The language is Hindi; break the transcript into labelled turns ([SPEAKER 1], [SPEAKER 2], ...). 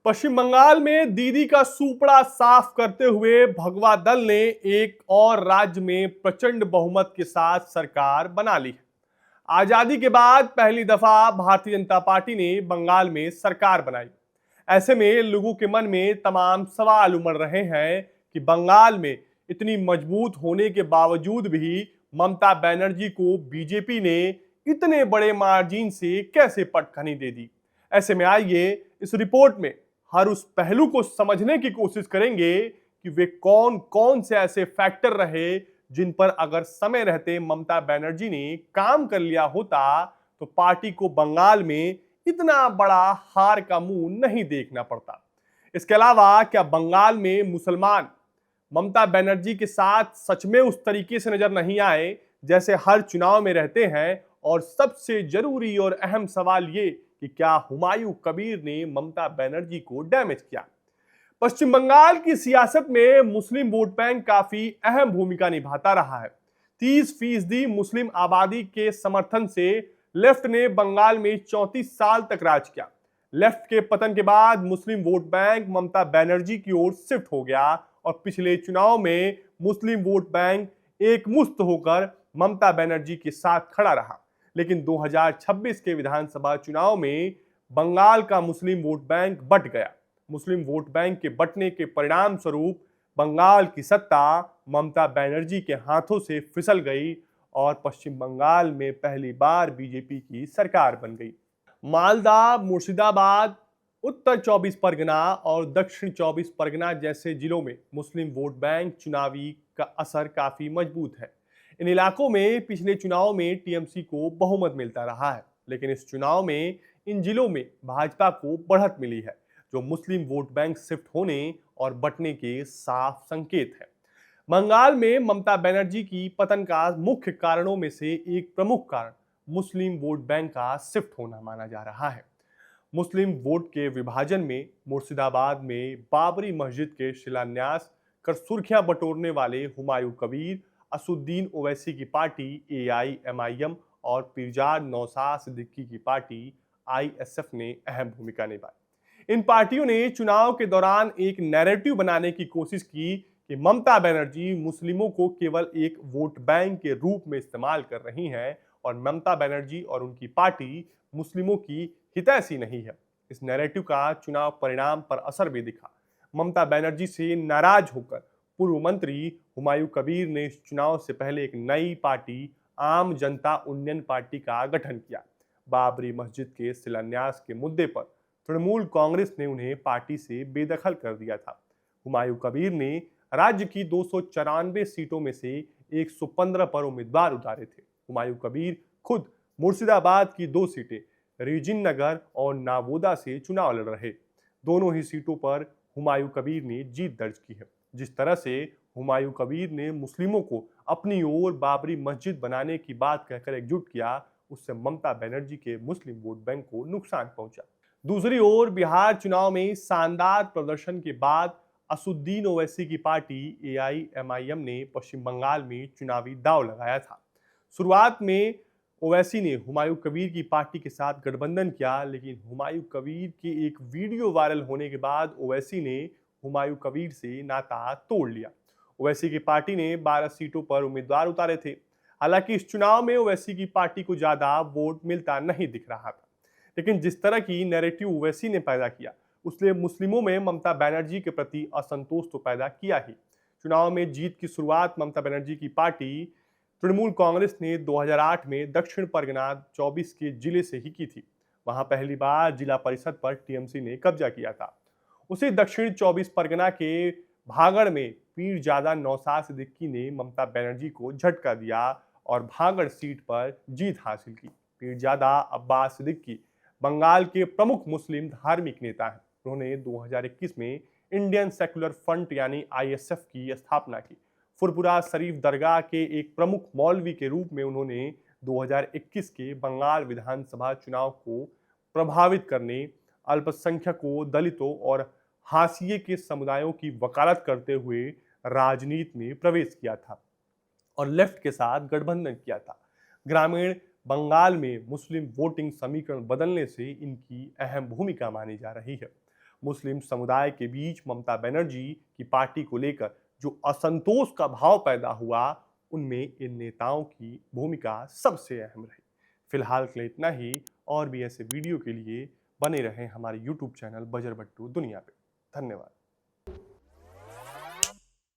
[SPEAKER 1] पश्चिम बंगाल में दीदी का सूपड़ा साफ करते हुए भगवा दल ने एक और राज्य में प्रचंड बहुमत के साथ सरकार बना ली है। आजादी के बाद पहली दफा भारतीय जनता पार्टी ने बंगाल में सरकार बनाई। ऐसे में लोगों के मन में तमाम सवाल उमड़ रहे हैं कि बंगाल में इतनी मजबूत होने के बावजूद भी ममता बनर्जी को बीजेपी ने इतने बड़े मार्जिन से कैसे पटखनी दे दी। ऐसे में आइए इस रिपोर्ट में हर उस पहलू को समझने की कोशिश करेंगे कि वे कौन कौन से ऐसे फैक्टर रहे जिन पर अगर समय रहते ममता बनर्जी ने काम कर लिया होता तो पार्टी को बंगाल में इतना बड़ा हार का मुंह नहीं देखना पड़ता। इसके अलावा क्या बंगाल में मुसलमान ममता बनर्जी के साथ सच में उस तरीके से नजर नहीं आए जैसे हर चुनाव में रहते हैं? और सबसे जरूरी और अहम सवाल ये कि क्या हुमायूं कबीर ने ममता बनर्जी को डैमेज किया? पश्चिम बंगाल की सियासत में मुस्लिम वोट बैंक काफी अहम भूमिका निभाता रहा है। 30% मुस्लिम आबादी के समर्थन से लेफ्ट ने बंगाल में 34 साल तक राज किया। लेफ्ट के पतन के बाद मुस्लिम वोट बैंक ममता बनर्जी की ओर शिफ्ट हो गया और पिछले चुनाव में मुस्लिम वोट बैंक एकमुश्त होकर ममता बनर्जी के साथ खड़ा रहा। लेकिन 2026 के विधानसभा चुनाव में बंगाल का मुस्लिम वोट बैंक बंट गया। मुस्लिम वोट बैंक के बंटने के परिणाम स्वरूप बंगाल की सत्ता ममता बनर्जी के हाथों से फिसल गई और पश्चिम बंगाल में पहली बार बीजेपी की सरकार बन गई। मालदा, मुर्शिदाबाद, उत्तर 24 परगना और दक्षिण 24 परगना जैसे जिलों में मुस्लिम वोट बैंक चुनावी का असर काफी मजबूत है। इन इलाकों में पिछले चुनाव में टीएमसी को बहुमत मिलता रहा है, लेकिन इस चुनाव में इन जिलों में भाजपा को बढ़त मिली है, जो मुस्लिम वोट बैंक शिफ्ट होने और बंटने के साफ संकेत है। बंगाल में ममता बनर्जी की पतन का मुख्य कारणों में से एक प्रमुख कारण मुस्लिम वोट बैंक का शिफ्ट होना माना जा रहा है। मुस्लिम वोट के विभाजन में मुर्शिदाबाद में बाबरी मस्जिद के शिलान्यास कर सुर्खियां बटोरने वाले हुमायूं कबीर, असुद्दीन ओवैसी की पार्टी एआईएमआईएम और पीरजाद नौशाद सिद्दीकी की पार्टी आईएसएफ ने अहम भूमिका निभाई। इन पार्टियों ने चुनाव के दौरान एक नैरेटिव बनाने की कोशिश की कि ममता बनर्जी मुस्लिमों को केवल एक वोट बैंक के रूप में इस्तेमाल कर रही हैं और ममता बनर्जी और उनकी पार्टी मुस्लिमों की हितैषी नहीं है। इस नैरेटिव का चुनाव परिणाम पर असर भी दिखा। ममता बनर्जी से नाराज होकर पूर्व मंत्री हुमायूं कबीर ने इस चुनाव से पहले एक नई पार्टी आम जनता उन्नयन पार्टी का गठन किया। बाबरी मस्जिद के शिलान्यास के मुद्दे पर तृणमूल कांग्रेस ने उन्हें पार्टी से बेदखल कर दिया था। हुमायूं कबीर ने राज्य की 294 सीटों में से 115 पर उम्मीदवार उतारे थे। हुमायूं कबीर खुद मुर्शिदाबाद की 2 सीटें रीजिन नगर और नावोदा से चुनाव लड़ रहे। दोनों ही सीटों पर हुमायूं कबीर ने जीत दर्ज की है। जिस तरह से हुमायूं कबीर ने मुस्लिमों को अपनी ओर बाबरी मस्जिद बनाने की बात कहकर एकजुट किया, उससे ममता बनर्जी के मुस्लिम वोट बैंक को नुकसान पहुंचा। दूसरी ओर बिहार चुनाव में शानदार प्रदर्शन के बाद असुद्दीन ओवैसी की पार्टी एआईएमआईएम ने पश्चिम बंगाल में चुनावी दांव लगाया था। शुरुआत में ओवैसी ने हुमायूं कबीर की पार्टी के साथ गठबंधन किया, लेकिन हुमायूं कबीर के एक वीडियो वायरल होने के बाद ओवैसी ने हुमायूं कबीर से नाता तोड़ लिया। ओवैसी की पार्टी ने 12 सीटों पर उम्मीदवार उतारे थे। हालांकि इस चुनाव में ओवैसी की पार्टी को ज्यादा वोट मिलता नहीं दिख रहा था, लेकिन जिस तरह की नैरेटिव ओवैसी ने पैदा किया उसने मुस्लिमों में ममता बनर्जी के प्रति असंतोष तो पैदा किया ही। चुनाव में जीत की शुरुआत ममता बनर्जी की पार्टी तृणमूल कांग्रेस ने 2008 में दक्षिण परगना 24 के जिले से ही की थी। वहां पहली बार जिला परिषद पर टीएमसी ने कब्जा किया था। उसी दक्षिण 24 परगना के भागड़ में पीरजादा नौशाद सिद्दीकी ने ममता बनर्जी को झटका दिया और भागड़ सीट पर जीत हासिल की। पीरजादा अब्बास सिद्दीकी बंगाल के प्रमुख मुस्लिम धार्मिक नेता हैं। उन्होंने 2021 में इंडियन सेक्युलर फ्रंट यानी आईएसएफ की स्थापना की। फुरपुरा शरीफ दरगाह के एक प्रमुख मौलवी के रूप में उन्होंने 2021 के बंगाल विधानसभा चुनाव को प्रभावित करने, अल्पसंख्यकों, दलितों और हाशिए के समुदायों की वकालत करते हुए राजनीति में प्रवेश किया था और लेफ्ट के साथ गठबंधन किया था। ग्रामीण बंगाल में मुस्लिम वोटिंग समीकरण बदलने से इनकी अहम भूमिका मानी जा रही है। मुस्लिम समुदाय के बीच ममता बनर्जी की पार्टी को लेकर जो असंतोष का भाव पैदा हुआ, उनमें इन नेताओं की भूमिका सबसे अहम रही। फिलहाल के लिए इतना ही। और भी ऐसे वीडियो के लिए बने रहें हमारे YouTube चैनल बजरबट्टू दुनिया पे। धन्यवाद।